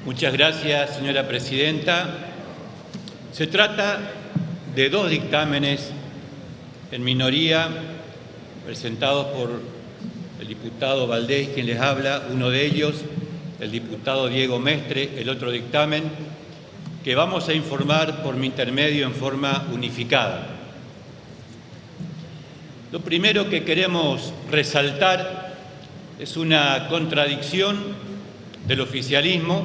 Muchas gracias, señora presidenta. Se trata de dos dictámenes en minoría presentados por el diputado Valdés, quien les habla, uno de ellos, el diputado Diego Mestre, el otro dictamen, que vamos a informar por mi intermedio en forma unificada. Lo primero que queremos resaltar es una contradicción del oficialismo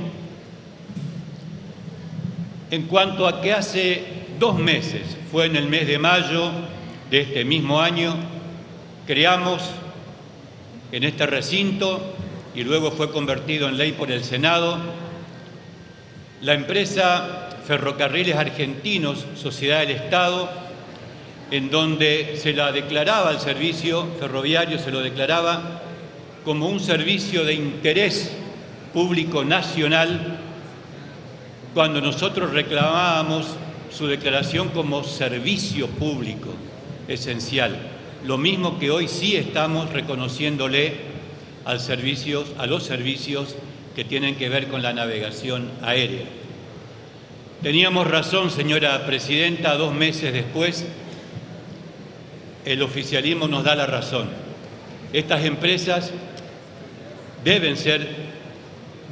en cuanto a que hace 2 meses, fue en el mes de mayo de este mismo año, creamos en este recinto y luego fue convertido en ley por el Senado la empresa Ferrocarriles Argentinos, Sociedad del Estado, en donde se la declaraba el servicio ferroviario, se lo declaraba como un servicio de interés público nacional, cuando nosotros reclamábamos su declaración como servicio público esencial, lo mismo que hoy sí estamos reconociéndole a los servicios que tienen que ver con la navegación aérea. Teníamos razón, señora presidenta, 2 meses después, el oficialismo nos da la razón. Estas empresas deben ser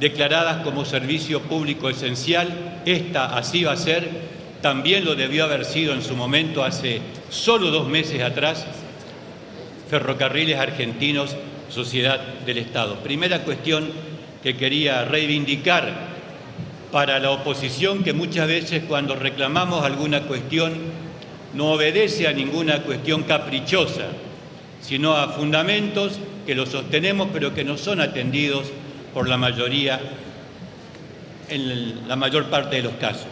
declaradas como servicio público esencial. Esta así va a ser, también lo debió haber sido en su momento hace solo 2 meses atrás, Ferrocarriles Argentinos, Sociedad del Estado. Primera cuestión que quería reivindicar para la oposición, que muchas veces cuando reclamamos alguna cuestión no obedece a ninguna cuestión caprichosa, sino a fundamentos que los sostenemos pero que no son atendidos por la mayoría, en la mayor parte de los casos.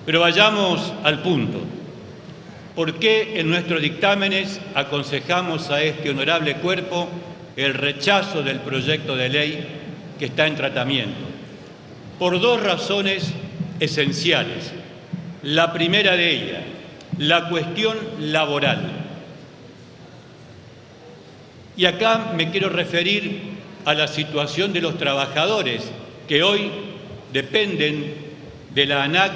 Pero vayamos al punto. ¿Por qué en nuestros dictámenes aconsejamos a este honorable cuerpo el rechazo del proyecto de ley que está en tratamiento? Por 2 razones esenciales. La primera de ellas, la cuestión laboral. Y acá me quiero referir a la situación de los trabajadores que hoy dependen de la ANAC,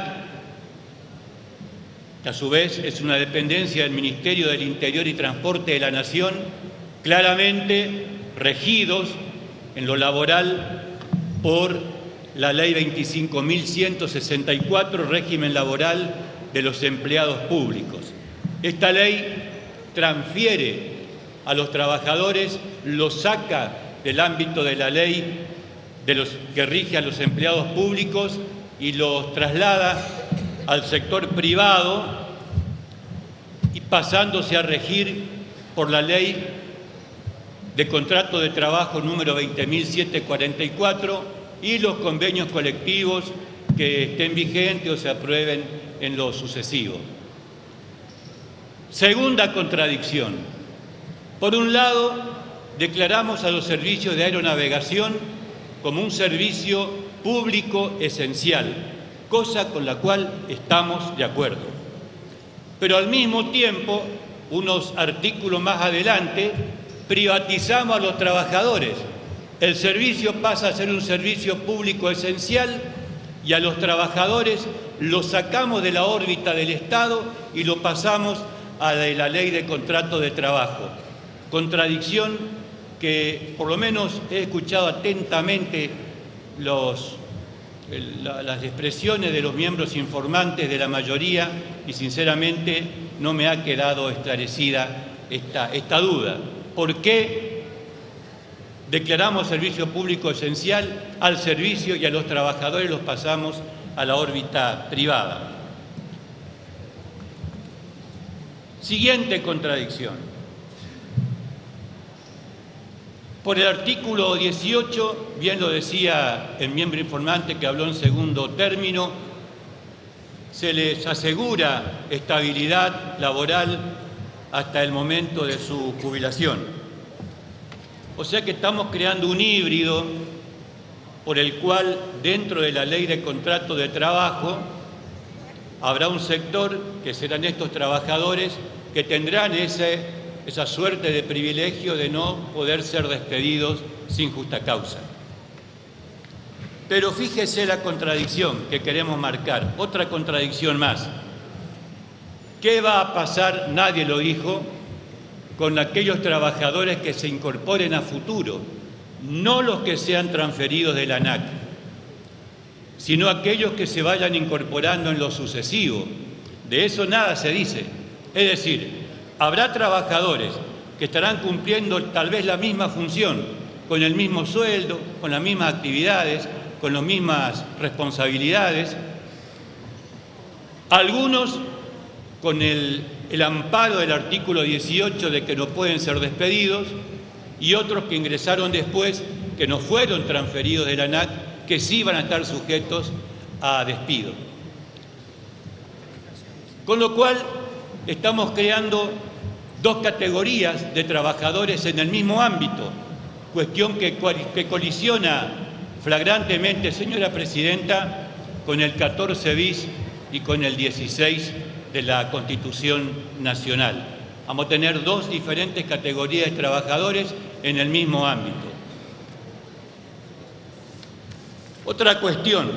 que a su vez es una dependencia del Ministerio del Interior y Transporte de la Nación, claramente regidos en lo laboral por la Ley 25.164, régimen laboral de los empleados públicos. Esta ley transfiere a los trabajadores, los saca del ámbito de la ley que rige a los empleados públicos y los traslada al sector privado, y pasándose a regir por la ley de contrato de trabajo número 20.744 y los convenios colectivos que estén vigentes o se aprueben en lo sucesivo. Segunda contradicción. Por un lado, declaramos a los servicios de aeronavegación como un servicio público esencial, cosa con la cual estamos de acuerdo. Pero al mismo tiempo, unos artículos más adelante, privatizamos a los trabajadores. El servicio pasa a ser un servicio público esencial y a los trabajadores los sacamos de la órbita del Estado y lo pasamos a la ley de contrato de trabajo. Contradicción que por lo menos he escuchado atentamente las expresiones de los miembros informantes de la mayoría y sinceramente no me ha quedado esclarecida esta duda. ¿Por qué declaramos servicio público esencial al servicio y a los trabajadores los pasamos a la órbita privada? Siguiente contradicción. Por el artículo 18, bien lo decía el miembro informante que habló en segundo término, se les asegura estabilidad laboral hasta el momento de su jubilación. O sea que estamos creando un híbrido por el cual dentro de la ley de contrato de trabajo habrá un sector que serán estos trabajadores que tendrán esa suerte de privilegio de no poder ser despedidos sin justa causa. Pero fíjese la contradicción que queremos marcar, otra contradicción más. ¿Qué va a pasar? Nadie lo dijo, con aquellos trabajadores que se incorporen a futuro, no los que sean transferidos de la ANAC, sino aquellos que se vayan incorporando en lo sucesivo. De eso nada se dice. Es decir, habrá trabajadores que estarán cumpliendo tal vez la misma función, con el mismo sueldo, con las mismas actividades, con las mismas responsabilidades, algunos con el amparo del artículo 18 de que no pueden ser despedidos, y otros que ingresaron después, que no fueron transferidos de la ANAC, que sí van a estar sujetos a despido. Con lo cual, estamos creando dos categorías de trabajadores en el mismo ámbito, cuestión que colisiona flagrantemente, señora Presidenta, con el 14 bis y con el 16 de la Constitución Nacional. Vamos a tener dos diferentes categorías de trabajadores en el mismo ámbito. Otra cuestión,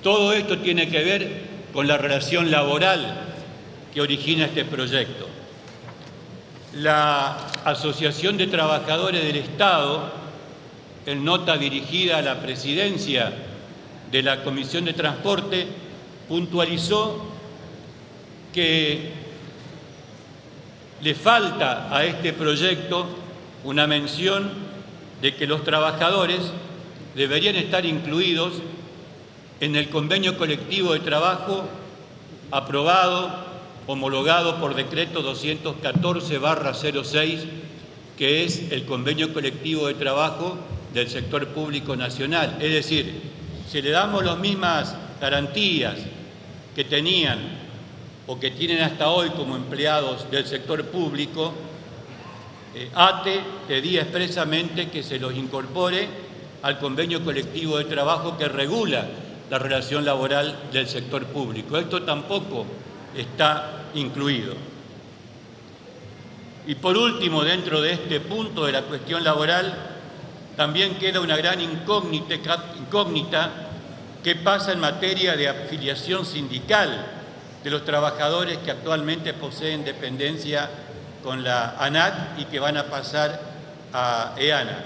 todo esto tiene que ver con la relación laboral que origina este proyecto. La Asociación de Trabajadores del Estado, en nota dirigida a la presidencia de la Comisión de Transporte, puntualizó que le falta a este proyecto una mención de que los trabajadores deberían estar incluidos en el convenio colectivo de trabajo aprobado, homologado por decreto 214/06, que es el convenio colectivo de trabajo del sector público nacional. Es decir, si le damos las mismas garantías que tenían o que tienen hasta hoy como empleados del sector público, ATE pedía expresamente que se los incorpore al convenio colectivo de trabajo que regula la relación laboral del sector público. Esto tampoco está incluido. Y por último, dentro de este punto de la cuestión laboral, también queda una gran incógnita ¿qué pasa en materia de afiliación sindical de los trabajadores que actualmente poseen dependencia con la ANAC y que van a pasar a EANA?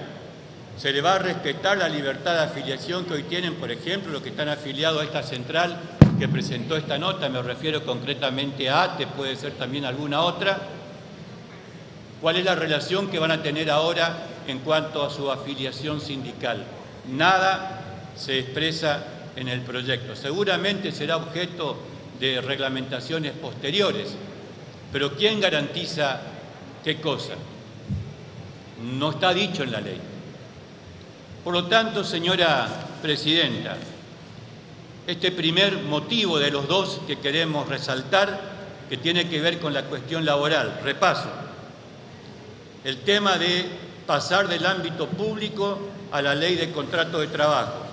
¿Se le va a respetar la libertad de afiliación que hoy tienen, por ejemplo, los que están afiliados a esta central que presentó esta nota? Me refiero concretamente a ATE, puede ser también alguna otra. ¿Cuál es la relación que van a tener ahora en cuanto a su afiliación sindical? Nada se expresa en el proyecto. Seguramente será objeto de reglamentaciones posteriores, pero ¿quién garantiza qué cosa? No está dicho en la ley. Por lo tanto, señora Presidenta, este primer motivo de los dos que queremos resaltar, que tiene que ver con la cuestión laboral, repaso, el tema de pasar del ámbito público a la ley de contrato de trabajo,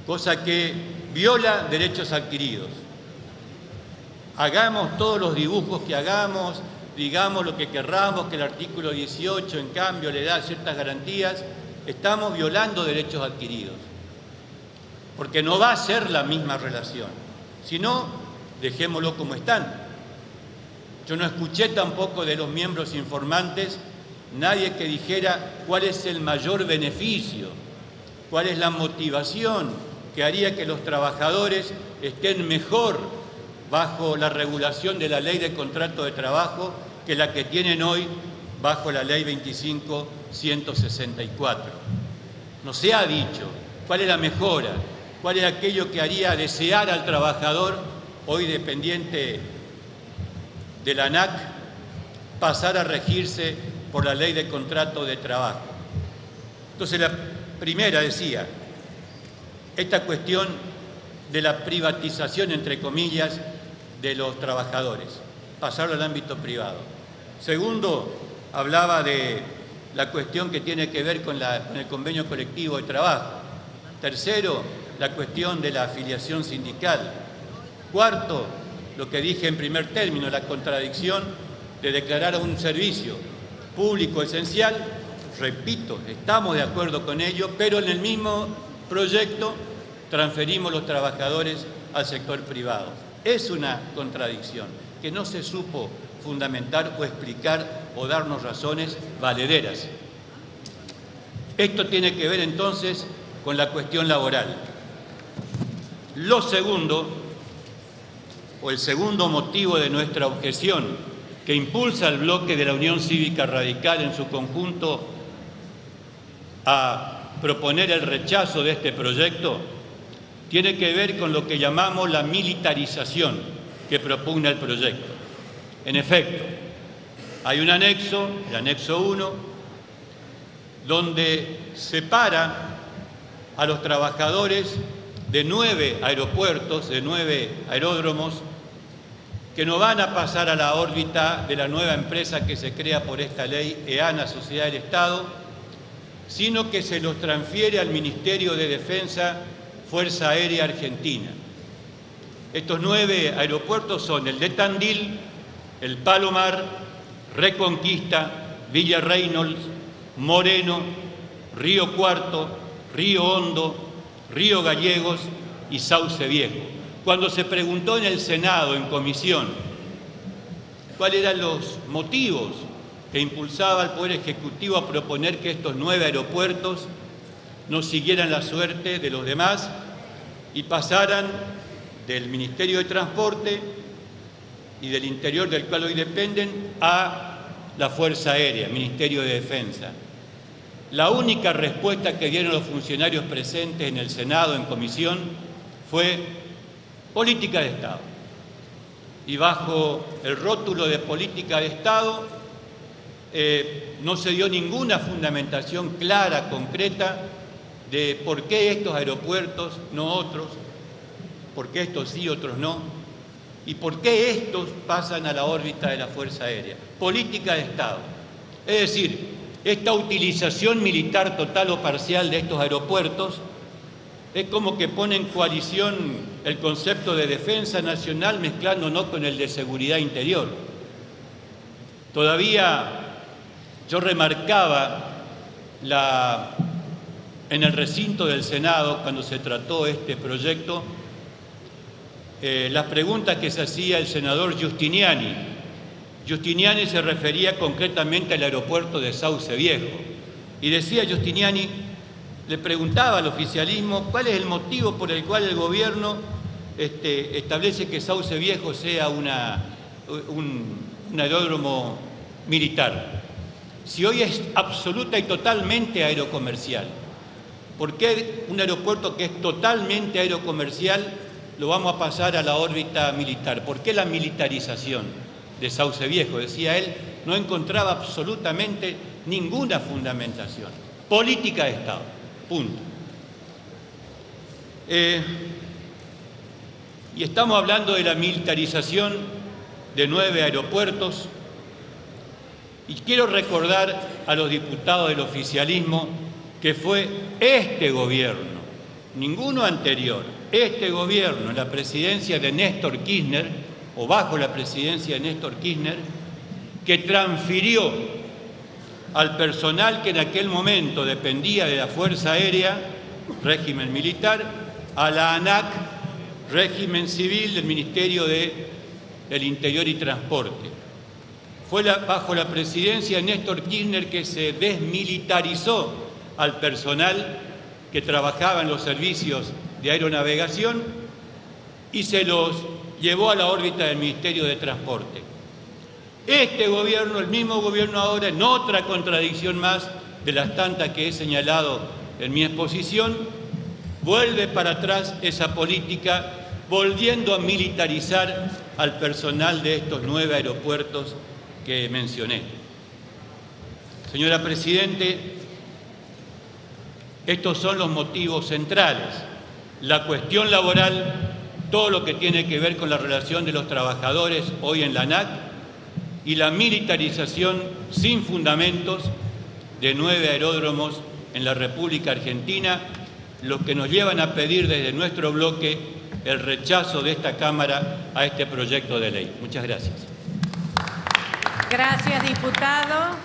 cosa que viola derechos adquiridos. Hagamos todos los dibujos que hagamos, digamos lo que querramos, que el artículo 18 en cambio le da ciertas garantías, estamos violando derechos adquiridos, porque no va a ser la misma relación. Si no, dejémoslo como están. Yo no escuché tampoco de los miembros informantes nadie que dijera cuál es el mayor beneficio, cuál es la motivación que haría que los trabajadores estén mejor bajo la regulación de la ley de contrato de trabajo que la que tienen hoy bajo la ley 25.164. No se ha dicho cuál es la mejora, cuál es aquello que haría desear al trabajador hoy dependiente de la ANAC pasar a regirse por la ley de contrato de trabajo. Entonces, la primera decía, esta cuestión de la privatización, entre comillas, de los trabajadores, pasarlo al ámbito privado. Segundo, hablaba de la cuestión que tiene que ver con el convenio colectivo de trabajo. Tercero, la cuestión de la afiliación sindical. Cuarto, lo que dije en primer término, la contradicción de declarar un servicio público esencial repito, estamos de acuerdo con ello, pero en el mismo proyecto transferimos los trabajadores al sector privado. Es una contradicción que no se supo fundamentar o explicar o darnos razones valederas. Esto tiene que ver entonces con la cuestión laboral. Lo segundo, o el segundo motivo de nuestra objeción, que impulsa al bloque de la Unión Cívica Radical en su conjunto a proponer el rechazo de este proyecto, tiene que ver con lo que llamamos la militarización que propugna el proyecto. En efecto, hay un anexo, el anexo 1, donde separa a los trabajadores de 9 aeropuertos, de 9 aeródromos, que no van a pasar a la órbita de la nueva empresa que se crea por esta ley, EANA, Sociedad del Estado, sino que se los transfiere al Ministerio de Defensa, Fuerza Aérea Argentina. Estos 9 aeropuertos son el de Tandil, el Palomar, Reconquista, Villa Reynolds, Moreno, Río Cuarto, Río Hondo, Río Gallegos y Sauce Viejo. Cuando se preguntó en el Senado, en comisión, cuáles eran los motivos que impulsaba al Poder Ejecutivo a proponer que estos 9 aeropuertos no siguieran la suerte de los demás y pasaran del Ministerio de Transporte y del Interior, del cual hoy dependen, a la Fuerza Aérea, Ministerio de Defensa. La única respuesta que dieron los funcionarios presentes en el Senado, en comisión, fue política de Estado. Y bajo el rótulo de política de Estado no se dio ninguna fundamentación clara, concreta, de por qué estos aeropuertos, no otros, por qué estos sí, otros no, y por qué estos pasan a la órbita de la Fuerza Aérea. Política de Estado. Es decir, esta utilización militar total o parcial de estos aeropuertos es como que pone en coalición el concepto de defensa nacional mezclándonos con el de seguridad interior. Todavía yo remarcaba en el recinto del Senado, cuando se trató este proyecto, las preguntas que se hacía el senador Giustiniani. Giustiniani se refería concretamente al aeropuerto de Sauce Viejo. Y decía Giustiniani, le preguntaba al oficialismo cuál es el motivo por el cual el gobierno establece que Sauce Viejo sea un aeródromo militar. Si hoy es absoluta y totalmente aerocomercial, ¿por qué un aeropuerto que es totalmente aerocomercial lo vamos a pasar a la órbita militar? ¿Por qué la militarización de Sauce Viejo? Decía él, no encontraba absolutamente ninguna fundamentación. Política de Estado, punto. Y estamos hablando de la militarización de 9 aeropuertos. Y quiero recordar a los diputados del oficialismo que fue este gobierno, ninguno anterior, este gobierno en la presidencia de Néstor Kirchner, o bajo la presidencia de Néstor Kirchner, que transfirió al personal que en aquel momento dependía de la Fuerza Aérea, régimen militar, a la ANAC, régimen civil del Ministerio del Interior y Transporte. Fue bajo la presidencia de Néstor Kirchner que se desmilitarizó al personal que trabajaba en los servicios de aeronavegación y se los llevó a la órbita del Ministerio de Transporte. Este gobierno, el mismo gobierno ahora, en otra contradicción más de las tantas que he señalado en mi exposición, vuelve para atrás esa política, volviendo a militarizar al personal de estos 9 aeropuertos que mencioné. Señora Presidente, estos son los motivos centrales. La cuestión laboral, todo lo que tiene que ver con la relación de los trabajadores hoy en la ANAC y la militarización sin fundamentos de 9 aeródromos en la República Argentina, los que nos llevan a pedir desde nuestro bloque el rechazo de esta Cámara a este proyecto de ley. Muchas gracias. Gracias, diputado.